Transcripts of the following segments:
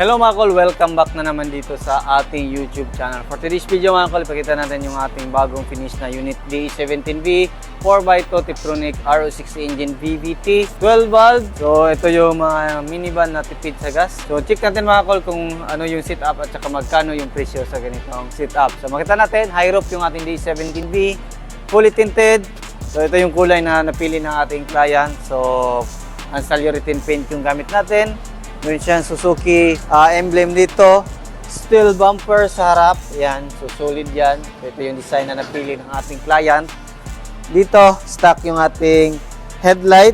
Hello mga kol, welcome back na naman dito sa ating YouTube channel. For today's video mga kol, ipakita natin yung ating bagong finish na unit DE17V 4x2 Tiptronic RO6 engine VVT 12 valve. So ito yung mga minivan na tipid sa gas. So check natin mga kol kung ano yung setup at saka magkano yung presyo sa ganitong setup. So makita natin, high roof yung ating DE17V, fully tinted. So ito yung kulay na napili ng ating client. So Ansalurethane paint yung gamit natin. Meron siyang Suzuki emblem dito. Steel bumper sa harap. Yan. So, solid yan. So, ito yung design na napili ng ating client. Dito, stock yung ating headlight.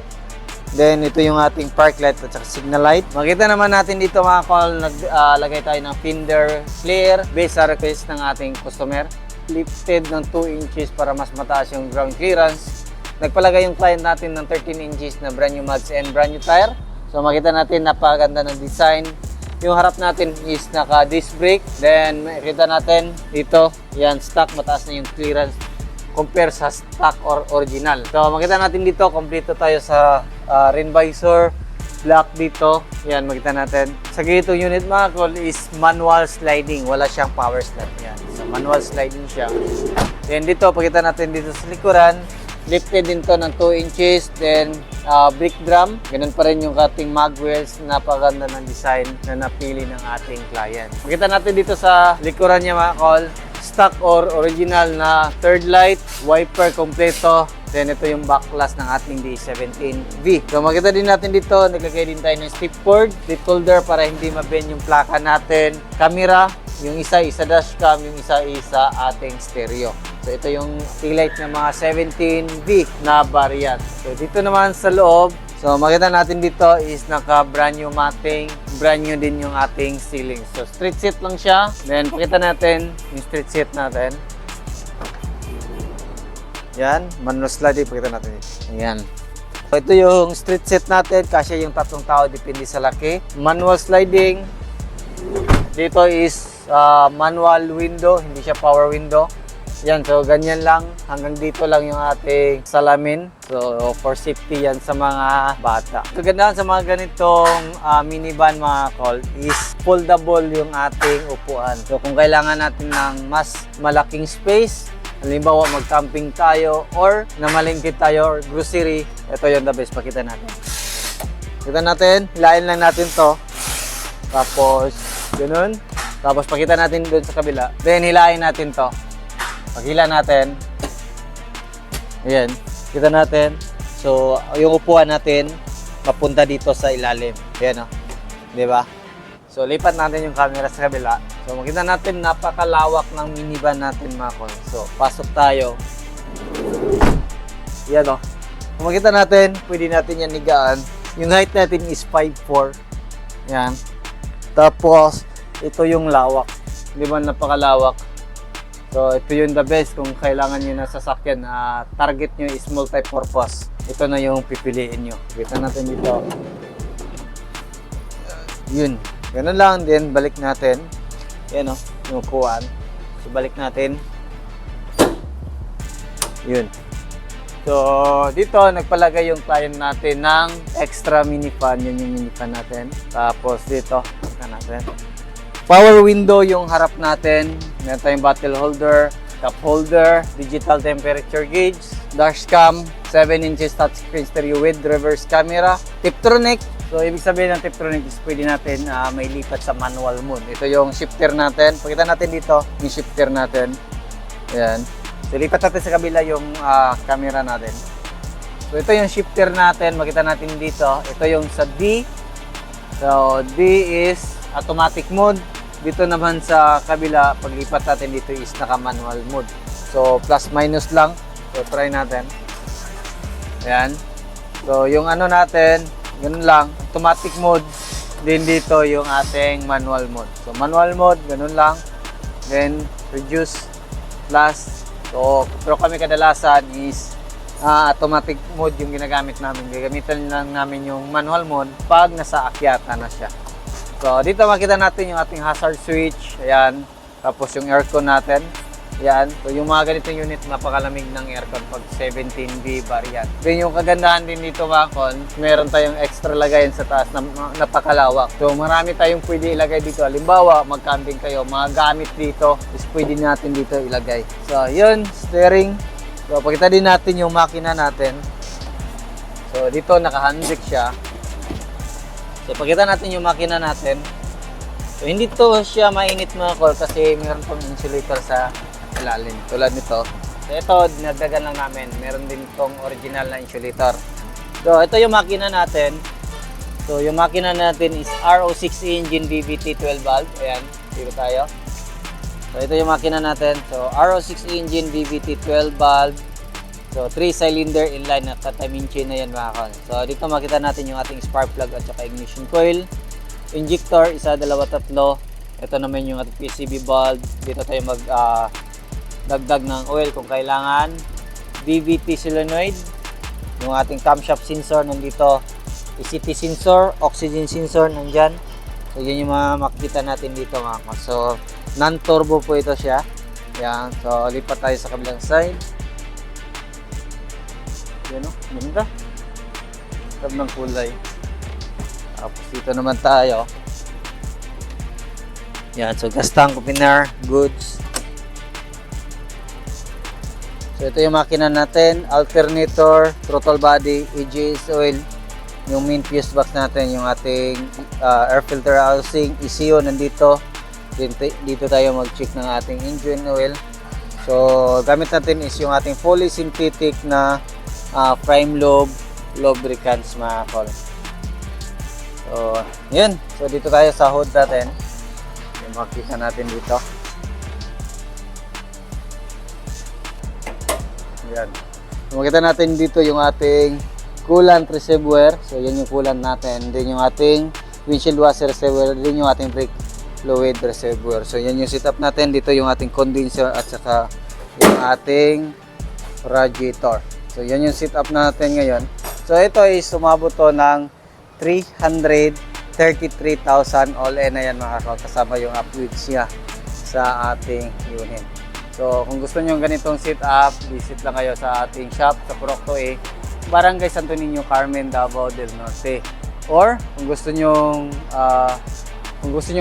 Then, ito yung ating park light at saka signal light. Makita naman natin dito mga kol, naglagay tayo ng fender flare based sa request ng ating customer. Lifted ng 2 inches para mas mataas yung ground clearance. Nagpalagay yung client natin ng 13 inches na brand new mags and brand new tire. So makita natin napakaganda ng design. Yung harap natin is naka disc brake. Then makita natin dito, yan stock, mataas na yung clearance compare sa stock or original. So makita natin dito, kompleto tayo sa rain visor, black dito. Yan makita natin. Sa ganito unit mga kol is manual sliding, wala siyang power slide. Yan. So manual sliding siya. Then dito pakita natin dito sa likuran, lifted din to ng 2 inches. Then brake drum, ganun pa rin yung ating mag wheels. Napaganda ng design na napili ng ating client. Makita natin dito sa likuran niya mga kol, stock or original na third light, wiper kompleto. Then ito yung backlash ng ating DE17V. So makita din natin dito, naglagay din tayo ng strip cord, lip holder para hindi mabend yung plaka natin. Camera, yung isa dashcam, yung isa ating stereo. So ito yung taillight ng mga 17V na variant. So dito naman sa loob, so makita natin dito is naka brand new matting, brand new din yung ating ceiling. So street seat lang siya. Then pakita natin yung street seat natin. Yan, manual sliding, pakita natin dito. Ayan. So ito yung street seat natin, kasi yung tatlong tao depende sa laki. Manual sliding. Dito is manual window, hindi siya power window. Yan, so ganyan lang, hanggang dito lang yung ating salamin. So for safety yan sa mga bata. Kagandahan sa mga ganitong minivan mga kol is foldable yung ating upuan. So kung kailangan natin ng mas malaking space, halimbawa mag-camping tayo or namalingkit tayo or grocery, ito yung the best. Pakita natin. Pakita natin, hilain lang natin to. Tapos, ganun. Tapos pakita natin doon sa kabila. Then hilain natin to. Paghila natin, ayan, kita natin. So, yung upuan natin, papunta dito sa ilalim. Ayan, o. Diba? So, lipat natin yung camera sa kabila. So, makita natin, napakalawak ng minivan natin, mga kol. So, pasok tayo. Ayan, o. Kung makita natin, pwede natin yan higaan. Yung height natin is 5'4". Ayan. Tapos, ito yung lawak. Diba, napakalawak. So, ito yung the best kung kailangan nyo na sasakyan na target nyo is multi-purpose. Ito na yung pipiliin nyo. Kita natin dito. Yun. Ganun lang. Then, balik natin. Yan o. Yung upuan. So, balik natin. Yun. So, dito, nagpalagay yung client natin ng extra mini fan. Yan yung mini fan natin. Tapos, dito. Kita natin. Power window yung harap natin. Meron tayong bottle holder, cup holder, digital temperature gauge, dashcam, 7 inches touchscreen stereo with reverse camera, Tiptronic. So, ibig sabihin ng Tiptronic is pwede natin may lipat sa manual mode. Ito yung shifter natin. Pakita natin dito yung shifter natin. Ayan. So, lipat natin sa kabila yung camera natin. So, ito yung shifter natin. Makita natin dito. Ito yung sa D. So, D is automatic mode. Dito naman sa kabila, paglipat natin dito is naka-manual mode. So, plus minus lang. So, try natin. Ayan. So, yung ano natin, ganun lang. Automatic mode. Then dito yung ating manual mode. So, manual mode, ganun lang. Then, reduce, plus. So, pero kami kadalasan is automatic mode yung ginagamit namin. Gagamitan lang namin yung manual mode pag nasa akyata na siya. So, dito makita natin yung ating hazard switch. Ayan. Tapos yung aircon natin. Yan. So yung mga ganitong unit, napakalamig ng aircon pag 17B variant. Then yung kagandahan din dito mga kol, meron tayong extra lagayan sa taas na napakalawak. So marami tayong pwede ilagay dito. Halimbawa, mag-camping kayo, mga gamit dito is pwede natin dito ilagay. So yun, steering. So pakita din natin yung makina natin. So dito naka-handbrake siya. So pakita natin yung makina natin. So hindi to siya mainit mga kol kasi meron pang insulator sa ilalim. Tulad nito. So ito, dinagdagan lang namin. Meron din itong original na insulator. So ito yung makina natin. So yung makina natin is RO6 engine VVT 12 valve. Ayan, dito tayo. So ito yung makina natin. So RO6 engine VVT 12 valve. So 3 cylinder inline na Tatamintche na yan mga kol. So dito makita natin yung ating spark plug at saka ignition coil. Injector, isa, dalawa, tatlo. Ito naman yung ating PCV valve. Dito tayo dagdag ng oil kung kailangan. VVT solenoid. Yung ating camshaft sensor nandito. ECT sensor, oxygen sensor nandyan. So yun yung mga makikita natin dito mga kol. So non-turbo po ito siya. Yan. So lipat tayo sa kabilang side. Yan o, ganda. Tab ng kulay. Tapos dito naman tayo. Yan, so gas tank opener, goods. So ito yung makina natin, alternator, throttle body, EGS oil, yung main fuse box natin, yung ating air filter housing, ECU nandito. Dito tayo mag-check ng ating engine oil. So gamit natin is yung ating fully synthetic na prime lube lubricants mga kol. So yun, so dito tayo sa hood natin. Yung makikita natin dito. Yan. So, makita natin dito yung ating coolant reservoir. So yan yung coolant natin. Then yung ating windshield washer reservoir. Then yung ating brake fluid reservoir. So yan yung setup natin. Dito yung ating condenser at saka yung ating radiator. So yan yung setup natin ngayon. So ito ay sumabot to ng 333,000 all in na yan mga kol. Kasama yung upgrades niya sa ating unit. So kung gusto nyo ganitong setup, visit lang kayo sa ating shop sa Purok 2A, Barangay Santo Niño, Carmen, Davao del Norte. Or kung gusto nyo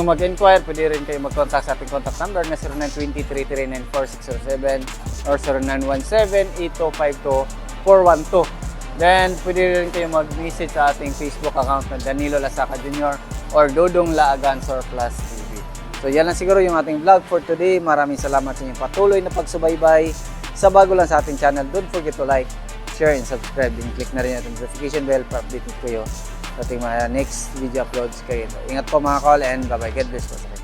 mag-inquire, pwede rin kayo mag-contact sa ating contact number na 0923-394-607 or 0917-8252-412. Then pwede rin kayo mag-message sa ating Facebook account na Danilo Lasaca Jr. or Dodong Laagan Surplus TV. So yan lang siguro yung ating vlog for today. Maraming salamat sa inyong patuloy na pagsubaybay. Sa bago lang sa ating channel, don't forget to like, share, and subscribe. And click na rin yung notification bell para updated kayo sa ating mga next video uploads kayo. Ingat po mga kol and bye-bye. God bless po sa kayo.